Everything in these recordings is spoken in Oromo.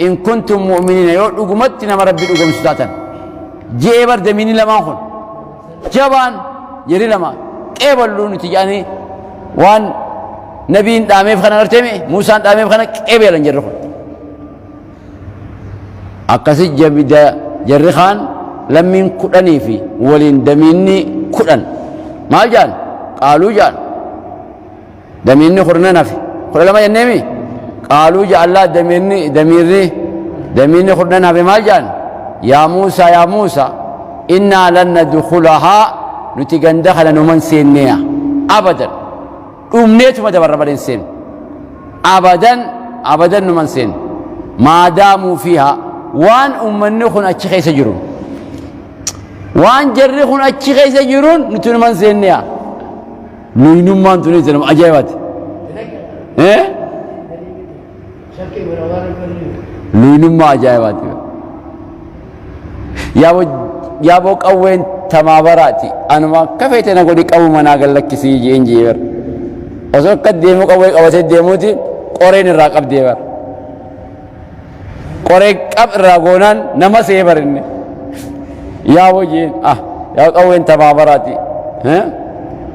إن كنتم مؤمنين يقول أقمتنا ما ربي أقم ستاتا جئ برد مني لما أخون جبان جري لما قبلوا نتجاني وان نبي دامي فخنا نرتمي موسى دامي فخنا قبل نجرخ أكسي جبدا جرخان لمن كدني في ولين دميني كدن ما جان قالوا جان دميني خرنا في خر لما ينمي قالوا جاء الله دميني خرنا في ما جان يا موسى إنا لن ندخلها نتيجن دخل نمن سينيا أبدا أمنيت ما تبرر بدين سين أبدا نمن سين ما داموا فيها وان أمنيخون أتشخي سجرون وان جريخون أتشخي سجرون نتون من سينيا نوينم ما أنتوني سلام أجايبات إيه نوينم ما أجايبات يا بوك أوين تمابراتي أنا ما كفيت أنا قولي كأو مناقل لك سيجي إنجيبر وصول قد ديموك أوين أوسيد ديموتي قرين الراقب ديبر قرين قب الراقونان نما سيبر إني يا وجين يا بوك أوين تمابراتي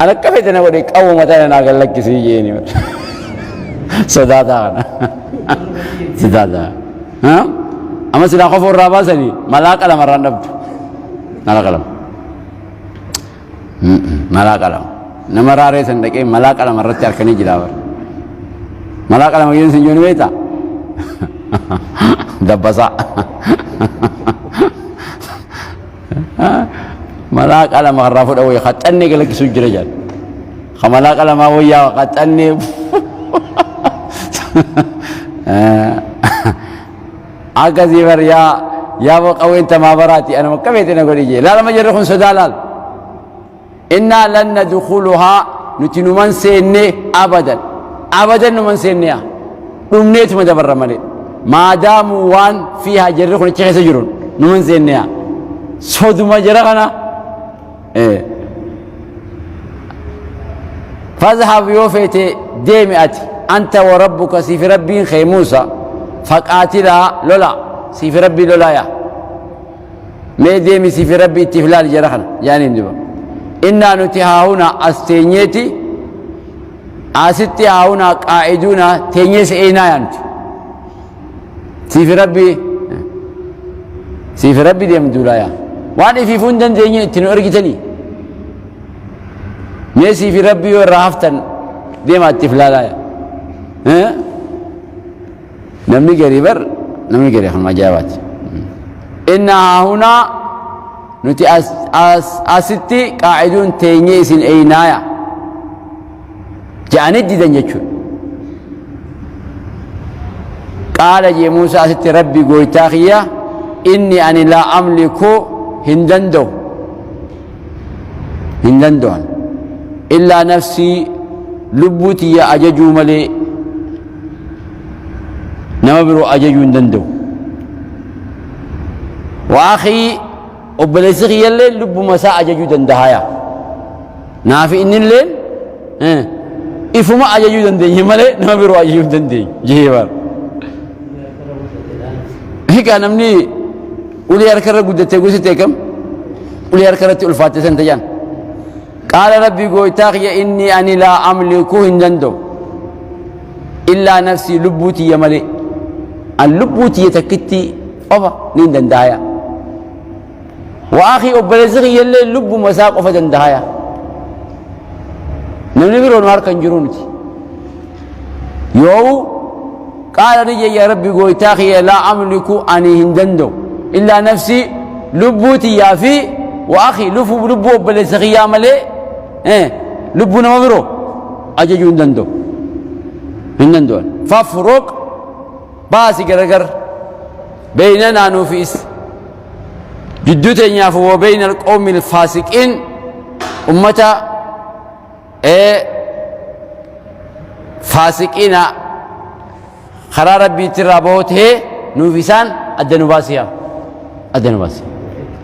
أنا كفيت أنا قولي كأو مناقل لك سيجي إنجيبر صدادا أنا صدادا أما سلا خفور راباسني ملاك على مرة نبت ملاك على نمراري سندكي ملاك على مرة تركني جلاور ملاك على مجلس سنجون بيتا دبسا ملاك على مرة فود أوي خطني قلك سجل رجال خملاك على ما ويا خطني أكذي بريا يا بق أو أنت ما براتي أنا مكفيتنا قولي لا لما جرخون سدالال إنا لن ندخلها نتنو من سيني أبدا من سيني نمنيت مدبر مالي ما داموا وان فيها جرخون تشخي سجرون نمن سيني صد ما جرخنا فاذهب يوفيت ديمئت أنت وربك سيف ربي خي موسى فقاتلها لولا سيف ربي لولا يا ما ديمي سيف ربي تفلال جرحنا يعني ندبا إنا نتها هنا أستينيتي أستها هنا قاعدون تنيس إينا يانت سيف ربي ديم دولا يا واني في فندن تنيس تنو أرقتني ما سيف ربي ورهفتن ديم التفلال يا نمني قريبر نمني قريب خلنا جاوات إنها هنا نتي أستي قاعدون تينيس أينايا جانت دي دنجتشون قال جي موسى أستي ربي قويتاخيا إني أني لا أملك هندندو إلا نفسي لبوتي يا أججو ملي نما برو أججو دندو وأخي أبلسخ يلين لب مساء أججو دندهايا نافي إن اللين إفما أججو دندي ملي نما برو أججو دندي جيبار هيك أنا مني ولي أركر قدتي قوسي كم ولي أركر الفاتحة سنتجان قال ربي قويتاخي إني أني لا أملك هندندو إلا نفسي لبوتي يا ملي اللبوتي يتكتي أبا نين دندايا وأخي أبلزغي يلي اللب مساق فدندايا نمنبرو نهار كنجرونتي يو قال نجي يا ربي قويتاخي لا أملك أني هندندو إلا نفسي لبوتي يا في وأخي لبو أبلزغي يا ملي لبو نمبرو أججو هندندو فافرق باسي غرغر بيننا نوفيس جدوتنا وبين القوم الفاسقين أمتا فاسقين خرار ربي ترابوت هي نوفيسان الدنوباسيا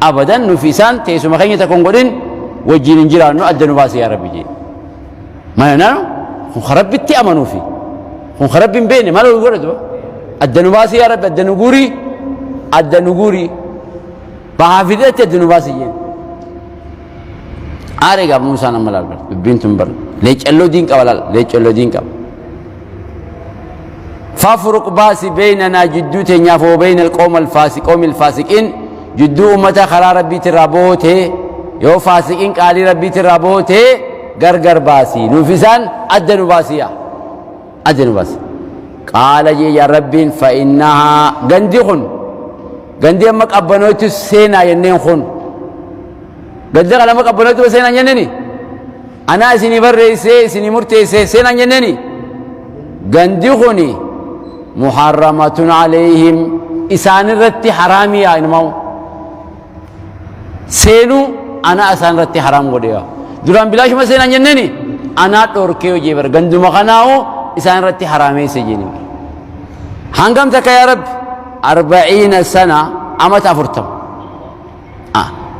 أبدا نوفيسان تيسو مخينة تكون قدين وجين انجرانو الدنوباسيا ربي جي ما ينانو خرب بتي أمنو في خرب بين ما لو يقول الدنوباسي يا رب الدنوغوري بحافظة الدنوباسي أرجع موسى نملال بنتم بر ليش الله دين كوالال ليش الله دين كوال فافرق باسي بيننا جدو تنيافو بين القوم الفاسقين جدو أمتا خلا ربي ترابوته يو فاسقين قالي ربي ترابوته غرغر باسي نفسان أدنو باسيا قال يا ربي فإنها غندي أمك أبنوت سينا ينين خون غندي أمك أبنوت سينا ينيني أنا سيني برئيسي سيني مرتيسي سينا ينيني غندي خوني محرمة عليهم إسان رتي حرامي يا إنماو سينو أنا أسان رتي حرام قديا دران بلاش ما سينا ينيني أنا توركيو جيبر غندو مخناو إسان رتي حرامي سجيني هنگم تك يا رب 40 سنة أما تفرتم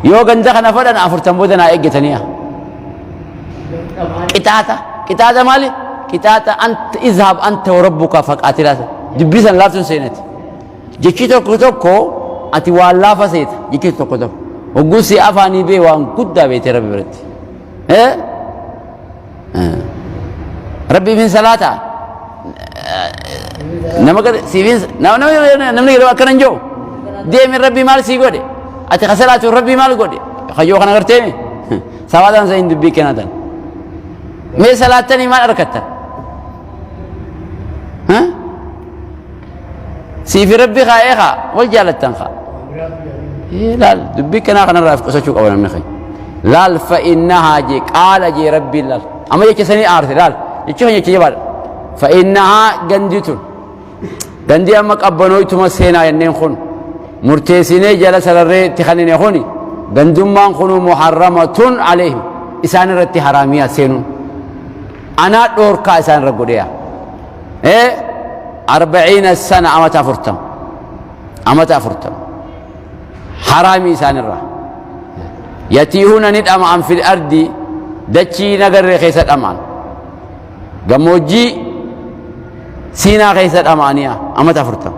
يو غندخنا فدان أفرتم بدنا إجتنيا كتاتا مالي كتاتا أنت اذهب أنت وربك فقاتلا دبيسا لافتن سينت جكيتو كتوكو أتي والله فسيت جكيتو كتوك وقوسي أفاني بي وان قد بيت ربي برد ربي من صلاة نمكر سيفين نمني لو أكرن جو دي من ربي مال سيقودي أتي خسرات ربي مال قودي خيو خنا غرتيني سوادان زين دبي كنادان مي صلاتني ما أركتها ها سيف ربي خايخا والجالت تنخا لا دبي كنا خنا رافق سوتشوك أولا من خي لا فإنها جي قال جي ربي لا أما يجي سني أرث لا يجي جبال فإنها غندي أمك أبنوي تمسينا ينين خون مرتسيني جلس الرّي تخنين خوني غندم ما خونوا محرمة عليهم إسان رتي حرامية سينون أنا دوركا إسان رقوديا 40 سنة أما تفرتم حرامي إسان الرّ يتيهون ندأم عن في الأرض دتشي نقر خيسة أمان قموجي سينا خيسة أمانيا أما تفرتم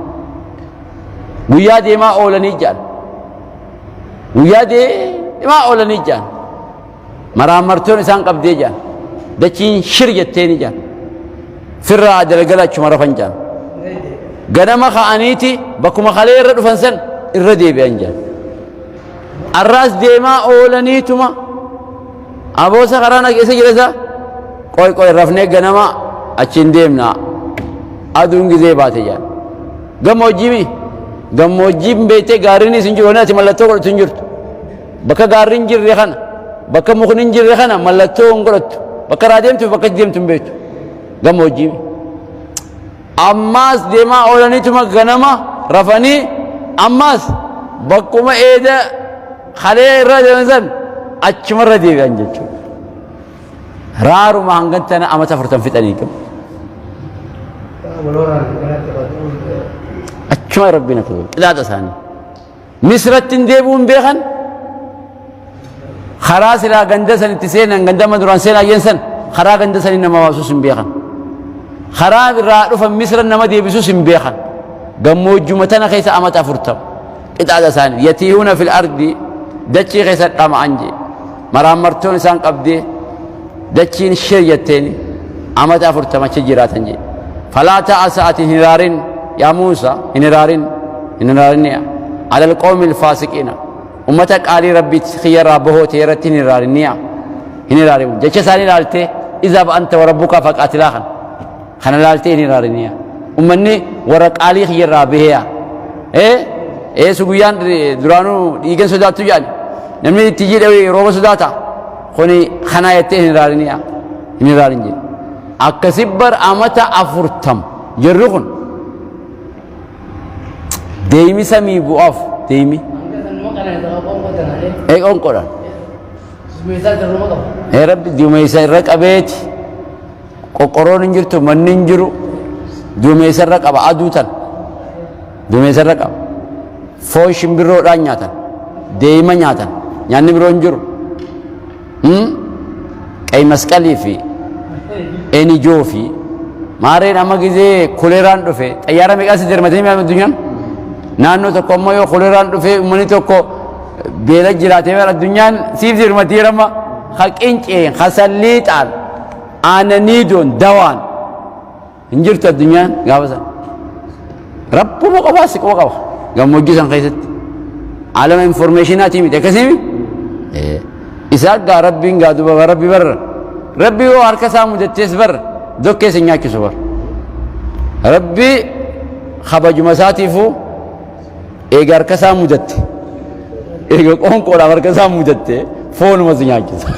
ويا دي ما أولاني جان مرامرتون إسان قبدي جان دچين شرجتين جان فرّا دلقلا شمرا فنجان غنما خانيتي بكما خلي الرد فنسن الردي بينجان الراس ديما أولانيتما أبو سخرانا كيسا جلسا قوي رفني غنما أچين ديمنا أدونغي زي باتي جان gammoojjiin beetee gaarriin isin jiru ati mallattoo godhatu hin jirtu bakka gaarriin jirre kana bakka mukni hin jirre kana mallattoo hin godhattu bakka raadeemtu bakka deemtu hin beektu gammoojjii ammaas deemaa oolaniituma ganama rafanii ammaas bakkuma eeda halee irra deeman san achumarra deebi'an jechuudha raaruma hangantana amata 40 fixanii qabu أشمع ربنا كذول لا تساني مصرت ديبون بيخن خراس لا غندسن تسين غندا مدران سين ينسن خرا غندسن انما واسوس بيخن خرا را دف مصر انما ديبسوس بيخن غموجو متنا خيس امت افرتم اذا تساني يتيهون في الارض دچي خيس دم انجي مرامرتون سان قبدي دچين شريتين امت افرتم چجيراتنجي فلا تاسات هرارين يا موسى إنرارين على القوم الفاسقين أمتك علي ربي خير ربه تيرتين إنرارين جيش ساني لالتي إذا أنت وربك فقاتلاخن خنا لالتي إنرارين أمني ورق علي خير ربه سوغيان درانو يجن سوداتو يعني نمني تيجي دوي روب سوداتا خوني خنا يتي إنرارين جي أكسبر أمتا أفرتم جرّخن ديمي سمي بوف ديمي اي اون قران يا رب ديمي سرق ابيت ققرون انجرتو من انجرو ديمي سرق ابا ادوتن ديمي سرق فوش بيرو دانياتن ديما نياتن يعني برو انجرو اي مسكلي في اني جوفي maareen amma gizee koleeraan dhufe xayyaara meeqaas dirmatanii mi'aa addunyaan naannoo tokko ammoo yoo koleeraan dhufe uummanni tokko beela jiraatee mara addunyaan siif dirmatii rama haqinceen hasalliixaan aananiidoon dawaan hin jirtu addunyaan gaafa san rabbuma qofaa si qofa qaba gammoojjii san keessatti alama informeeshinaatii miti akkasii isaa gaa rabbiin gaa duba rabbi barra rabbi yoo harka isaa mudattees barra dokkee si nyaachisu barra rabbi kabajuma isaatiifuu eega harka isaa mudatte eega qoonqoodhaaf harka isaa mudatte foonuma si nyaachisa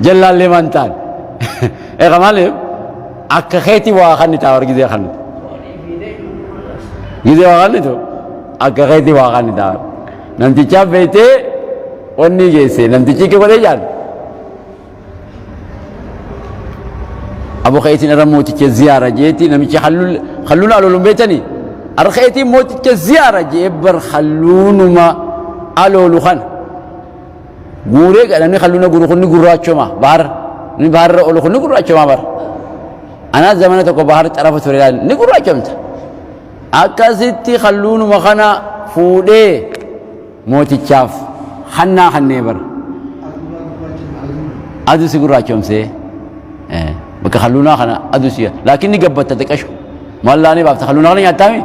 jallaallee maan ta'an eega maaliif akka keetii waa kan ta'a war gizee kan gizee waa kan ta'u akka keetii waa kan ta'a namtichaaf beeytee onni geesse namtichi ke godhee jaan abu keetiin irra mooticha ziyaara jeeti namichi halluun alooluun beeytanii arra keetiin mooticha ziyaara jee bar halluunuma aloolu kana guuree gadhanii halluuna guru kunni gurraachoma bahar ni baharra olu kunni gurraachoma bar anaa zamana tokko bahar xarafa ture laal ni gurraachomta akkasitti halluunuma kana fuudhee mootichaaf hannaa hannee bar adu si gurraachomsee bakka halluunaa kana adu siya laakiin ni gabbatta xiqqashu mallaanii baafta halluunaa kana nyaattaami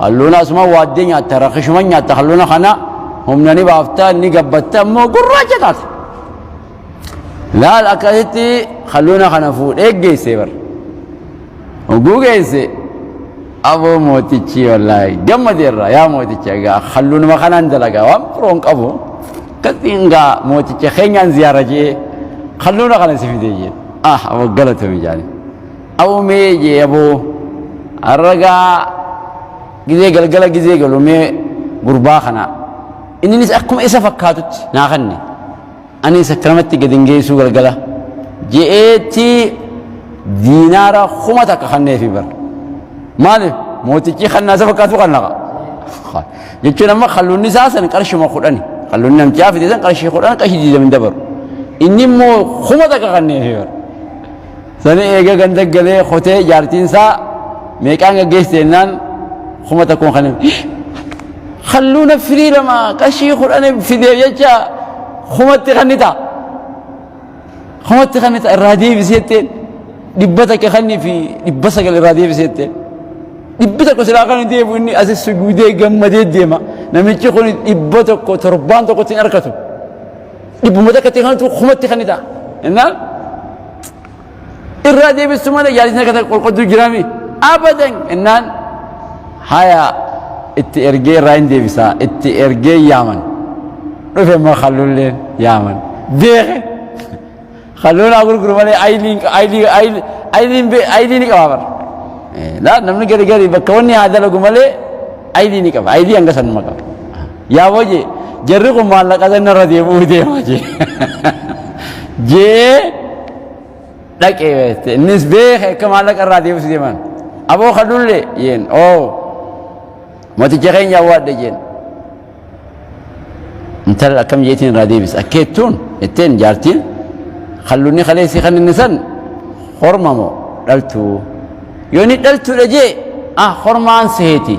halluunaa asuma waaddee nyaatta rakkishuma nyaatta halluuna kana humnani baafta ni gabbatta ammoo gurraacha taata laal akkasitti halluuna kana fuudhee geessee bar oguu geesse aboo mootichi wallaahi gammadeerra yaa mooticha egaa halluunuma kanaan dalagaa waan biroon qabu kattiin gaa mooticha keenyaan ziyaara jee halluuna kana si fidee jee aboo galatoomi jaani aboo mee jee aboo arragaa gizee galgala gizee galu mee gurbaa kana inninis akkuma isa fakkaatutti naa kanne anis akkanumatti gad hin geessuu galgala je'eetti diinaara kuma takka kanneefi bar maaliif mootichi kannaa isa fakkaatu kannaqa jechuun amma halluunni isaa san qarshuma kudhani halluunni namchaa fide san qarshii kudhan qarshii diidamin dabaru inni immoo kuma takka kanneefi bar sani eega ganda galee kotee jaartiin isaa meeqaan gaggeessite jennaan kuma takkuun kanneefi halluuna firii lama qarshii kudhan fidee jecha kumatti kannita irraa deebiseetteen dhibba takka kannii fi dhibba sagal irraa deebiseetteen dhibbi tokko silaa kan deebu inni asis sujuudee gammadee deema namichi kun dhibba tokko torbaan tokkotti hin arkatu dhibbuma takkatti kanatu kumatti kannita innaan irraa deebistu malee yaadisna kata qolqoddu jiraami abadan innaan haya itti ergee irraa hin deebisaa itti ergee yaaman dhufe ma halluulleen yaaman beeke halluunaa gurguru malee ayliin ni qaba bar laa namni gari gari bakka wanni haa dalagu malee aylii ni qaba aylii hanga sanuma qaba yaa wajee jarri kun maallaqa san irra deemuu deema jee dhaqee beekte innis beeke akka maallaqa irraa deebisu deeman aboo halluullee jeen mooticha keenya awwaadhe jeen intala akkam jeetiin irraa deebis akkeettuun itteen jaartiin halluunni kaleessii kan inni san hormamoo dhaltuu yoo ni dhaltuudha jee hormaan seeti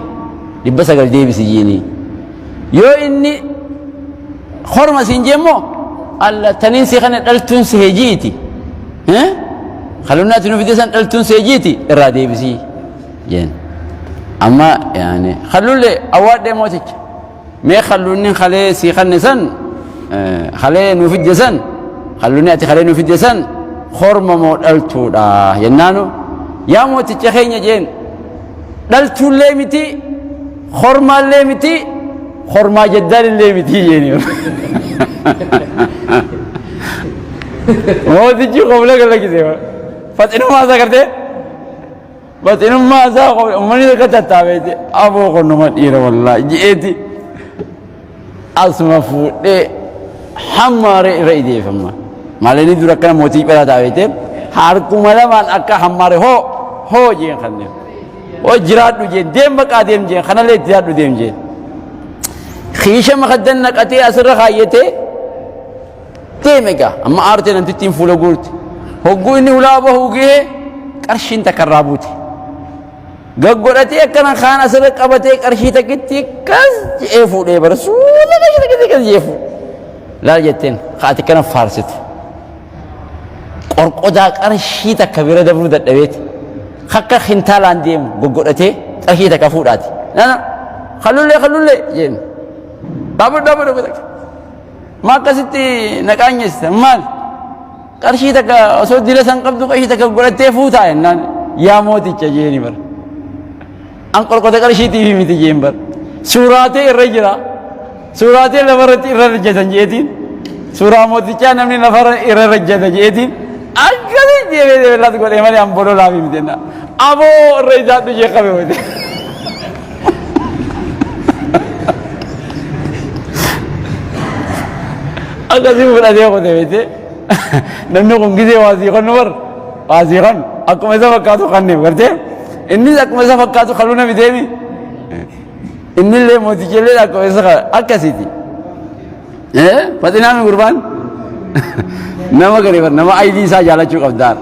dhibba sagal deebisi jiini yoo inni horma siin jeemmoo alla taniin si kana dhaltuun see jiiti halluunni ati nu fide san dhaltuun see jiiti irraa deebisii jeen amma yaani halluullee awwaadhee mooticha mee halluunni kalee si kanne san kalee nu fidde san halluunni ati kalee nu fidde san horma moo dhaltuudha jennaanu yaa mooticha keenya jeen dhaltuullee miti hormaallee miti hormaa jaddaalillee miti jeeni mootichi qobla galakkise faxinummaa isaa gartee faxinummaa isaa ummanni akka tattaabeete aboo qonnuma dhiira wallaahi je'eeti asuma fuudhee hammaaree irra ideeffamma maalini dura akkana mootii dhalaa taabeete harkuma lamaan akka hammaare hoo jeen kanneen hoo jiraadhu jeen deem baqaa deem jeen kanallee itti yaadhu deem jeen kiisha makaddan naqatee asirra kaayyatee deeme gaa amma aartee namtittiin fuula guurti hogguu inni ulaa bahuu gahee qarshiin takarraabuuti gaggodhatee akkana kaan asirra qabatee qarshii takitti kas je'ee fuudhee barsuudha qarshii takitti kas je'ee fuudhe laal jetteen haati kana faarsitu qorqodaa qarshii takka bira dabruu dadhabeeti akka hintaalaan deemu gaggodhatee qarshii takka fuudhaati nana khallullee jeen dhabu maa akkasitti naqaanyessa maal qarshii takka osoo dila san qabdu qarshii takka godhattee fuutaa jennaan yaa mooticha jeeni bara an qorqota qarshiitiif miti jeen bara suuraatee irra jira suuraatee lafarratti irra rajjatan jeetiin suuraa mootichaa namni lafarra irra rajjata jeetiin akkasii deebee laat godhee malee an bololaa fi miti jennaan aboo irra isaadhu jee qabe wate akkasii fudhatee qote beete namni kun gisee waasiiqan nu bar waasiiqan akkuma isa fakkaatu kanneef gartee innis akkuma isa fakkaatu kaluu nami deemi innillee mootichellee akkuma isa akkasiiti faxinaami gurbaan nama gari bar nama aylii isaa jaalachuu qabdaar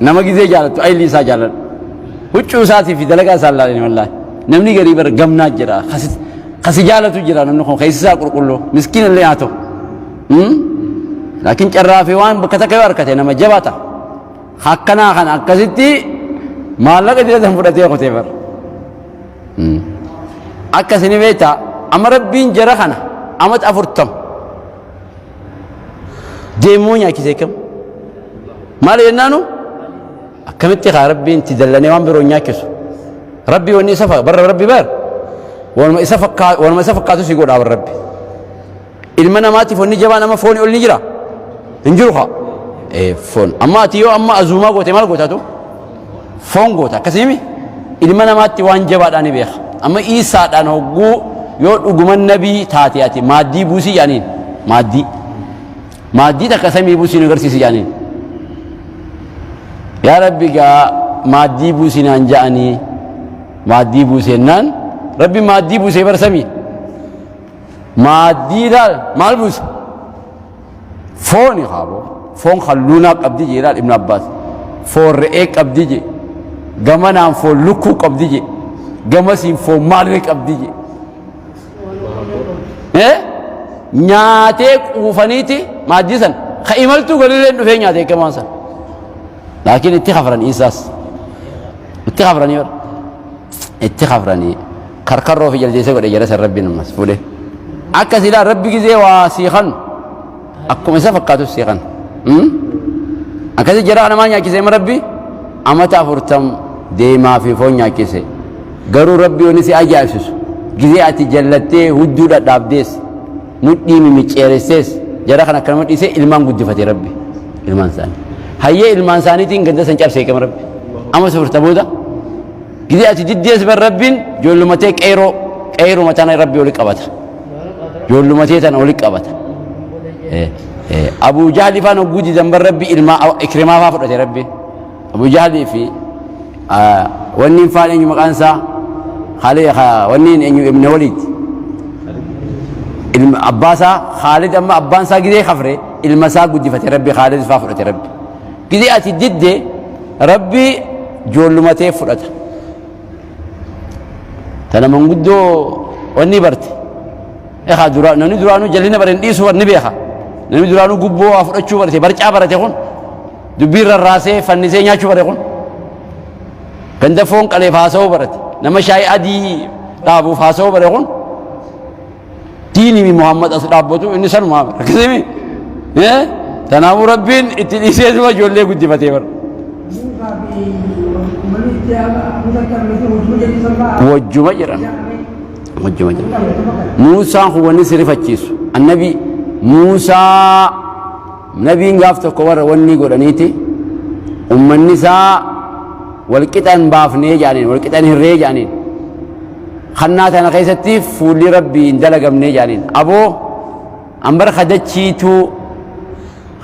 nama gisee jaalattu aylii isaa jaaladhu huccuu isaatii fi dalagaa isaa laalani wallaahi namni garii bar gamnaa jira kasi jaalatu jira namni kun keessi isaa qulqulluu miskiin illee haa ta'u laakiin carraa fi waan bakka takka yoo harkate nama jabaata hakkanaa kana akkasitti maallaqa dila san fudhatee qotee bar akkasini beektaa amma rabbiin jara kana amat 40 deemuu nyaakisee kam maal jennaanu akkamitti kaa rabbiin itti dallanee waan biroo nyaakisu rabbi wanni isa barra rabbi bar walma isa fakkaatu si godhaa bar rabbi ilma namaatiif wanni jabaa nama fooni ol ni jira hin jiru haa foon amma ati yoo amma azuumaa goote maal gootaatu foon goota akkasimi ilma namaatti waan jabaadhaan beeka amma isaadhaan hogguu yoo dhuguman nabii taate ati maaddii buusii jaaniin maaddii takka samii buusii nu agarsiisi jaaniin yaa rabbi gaa maaddii buusii naan ja'anii maaddii buuseennaan rabbi maaddii buusee bar samii maaddii laal maal buusa fooni haaboo foon halluunaa qabdi jee laal ibn abbaas foon re'ee qabdi jee gamanaan foon lukkuu qabdi jee gamasiin foon maaliree qabdi jee nyaatee quufaniiti maaddii san ka imaltuu galilleen dhufee nyaatee gamaan san laakiin itti khafran isaas itti khafranii bar itti khafranii karkarroo fi jaldeessee godhe jala san rabbiin ammas fuudhee akka silaa rabbi gizee waa siiqan akkuma isa fakkaatu siiqan akkasi jara namaa nyaakisee ma rabbi amata 40 deemaa fi foon nyaakise garuu rabbi wani si ajaa'ibsiisu gizee ati jallattee hudduu dhadhaabdees mudhii mimicceeressees jara kan akkanuma dhiisee ilmaan guddifate rabbi ilmaan isaanii hayyee ilmaan isaaniitiin ganda san cabsee qaba rabbi amma sufurta booda gizee ati diddees bar rabbiin joollumatee qeeroo mataan rabbi oli qabata joollumatee tan oli qabata Abu Jahli faan ogguu didan bar rabbi ilmaa Ikrimaa faa fudhate rabbi Abu Jahli fi wanni faan eenyu maqaan isaa wanni eenyu ibn Walid ilma abbaasaa Khalid amma abbaan isaa gizee khafre ilma isaa guddifate rabbi Khalid faa fudhate rabbi gizee ati didde rabbi joollumatee fudhata tana manguddoo wanni barte namni duraanuu jalina baren dhiisuu ni beeka namni duraanuu gubboo waa fudhachuu barate barcaa barate kun dubbii rarraasee fannisee nyaachuu bare kun ganda foon qaleef haasa'uu barate nama shaayii adii dhaabuuf haasa'uu bare kun diinii Muhammad as dhaabbatu inni sanumaa bara akkasimi tanaafuu rabbiin itti dhiisee suma ijoollee guddifatee bara wajjuma jedhan Muusaan kun wanni si rifachiisu annabi Muusaa nabiin gaaf tokko warra wanni godhaniiti ummanni isaa walqixan baafnee jaaniin walqixan hirree jaaniin khannaa tana keessatti fuulli rabbii hin dalagamnee jaaniin aboo ambar khadachiituu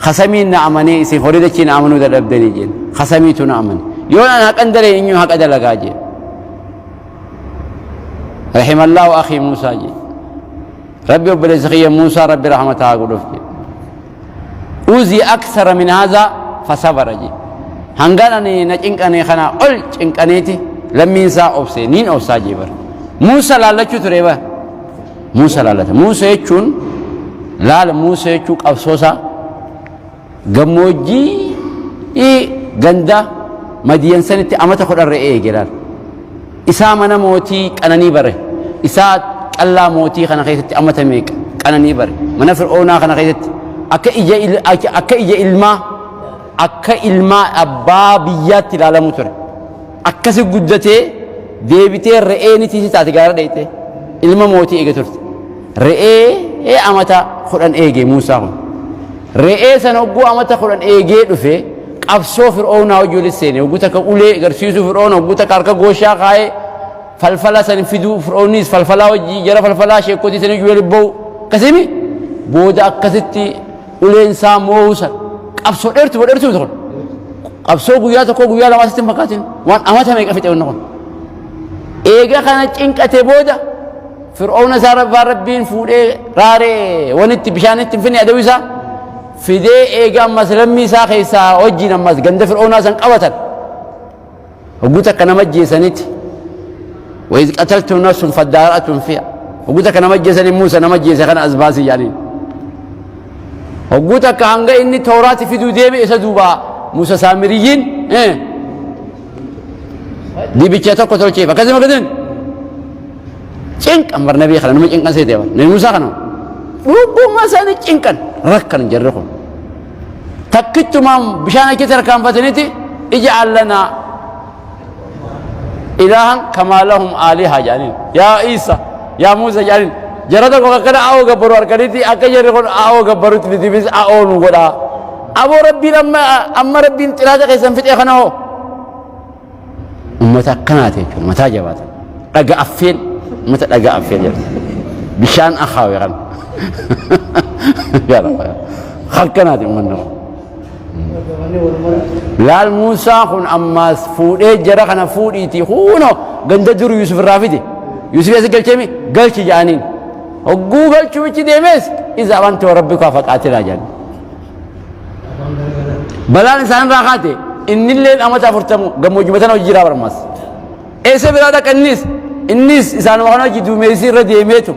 khasamiin na amanee isin horii dachii na amanuu dadhabdanii jeen khasamiitu na amane yoo an haqan dalee inyuu haqa dalagaa jeen رحم الله أخي موسى جي ربي وبلزخية موسى ربي رحمتها قلوف جي أوزي أكثر من هذا فصبر جي هنقاني نجنقني خنا قل جنقنيتي لمينسا أوبسي نين أوسا جيبر موسى لالچو تريبا موسى لالتا موسى يچون لال موسى يچوك أفسوسا غموجي غندا مدين سنتي أمتا خد الرئي جلال إسا منا موتي كأنني بره إسا الله موتي خنا خيستي أمتا ميك كأنني بره منا فرعونا خنا خيستي أكا إجا إلما أبابيات العالم تر أكا سجدته ديبتي رئيني تيجي تاتجار ديته إلما موتي إيجا ترت رئي أمتا خلنا إيجي موسى رئي سنوجو أمتا خلنا إيجي دفه أبصو فرعون وجول السنة وقولك أولي غرسيسو فرعون وقولك أركا غوشا خاي فلفلا سنفيدو فرعونيس فلفلا وجي جرا فلفلا شيكوتي سنجول بو كسمي بودا كستي أولي إنسان موسى أبصو إرتو تقول أبصو قوياتك قويا لما ستم فكاتين وان أمتا ما يكفي تقول إيجا كانت إنك أتبودا فرعون زار ربين فودي راري ونت بشانت فيني أدويسا فدي إيجا مسلمي ساخيسا وجي نماز قند فرعون سان قوتا وقلتك أنا مجي سنت وإذ قتلتم نفس فادارأتم فيها وقلتك أنا مجي سنت موسى نمجي سخنا أزباسي يعني وقلتك هنگا إني توراتي في دو ديبي إسدوبا موسى سامريين دي بيچاتو قتل چيفا كذي ما كذين چنك أمر نبي خلا نمي چنكن سيديوا نبي موسى خنا ربو ما ساني چنكن ركن جرخون تكتو مام بشانا كتر كان فتنتي اجعل لنا إلها كما لهم آلهة جانين يا عيسى يا موسى جانين جرادك وكذا أو قبروا أركنتي أكجر يقول أو قبروا تبي بس أو نقولا أبو ربي لما أما ربي انتلاته كيسن فتح خناه متى كناتي متى جوات رجع أفين متى رجع أفين بشان أخاوي غن يا رب خلقناتي منه لا الموسى خن أما فودي جرا خنا فودي تي خونه جند دور يوسف الرافدي يوسف يسقل كمي قال شي جانين وجوجل شو بتشي ديمس إذا أنت وربك فقاتل أجل بلا إنسان راقته إن الليل أما تفرتمو جمو جمتنا وجرا برماس إيش برادك الناس إنسان وخنا جدو ميسير رديميتو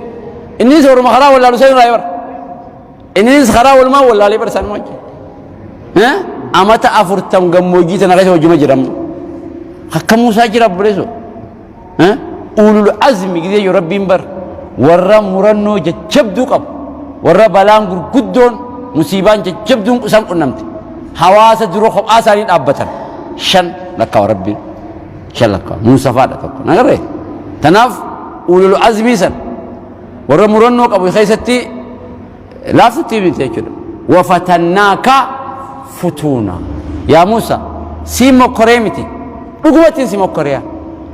الناس ورم خرا ولا لسين رايبر الناس خرا والما ولا ليبر سان موجي ها أما تفرتم جمو جيتنا غير وجمة جرام حكم موسى جرا بريسو ها أولو العزم كذا يربين بر ورا مرنو جبدو قب ورا بلان قدون مصيبان جبدون قسم قنمت حواس دروخ آسانين أبتر شن لك ربي شن لك موسى فادا تقول نعرف تناف أولو العزم سن ورا مرنو قب خيستي لا فتي بتأكل وفتناك فتونا يا موسى سيمو كريمتي رقوتين سيمو كريا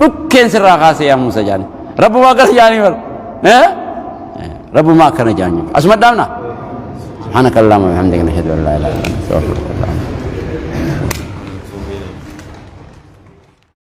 ركين سراغاسي يا موسى جاني رب ما قال جاني بر رب ما كان جاني أسمع دامنا سبحانك اللهم وبحمدك نشهد أن لا إله إلا أنت نستغفرك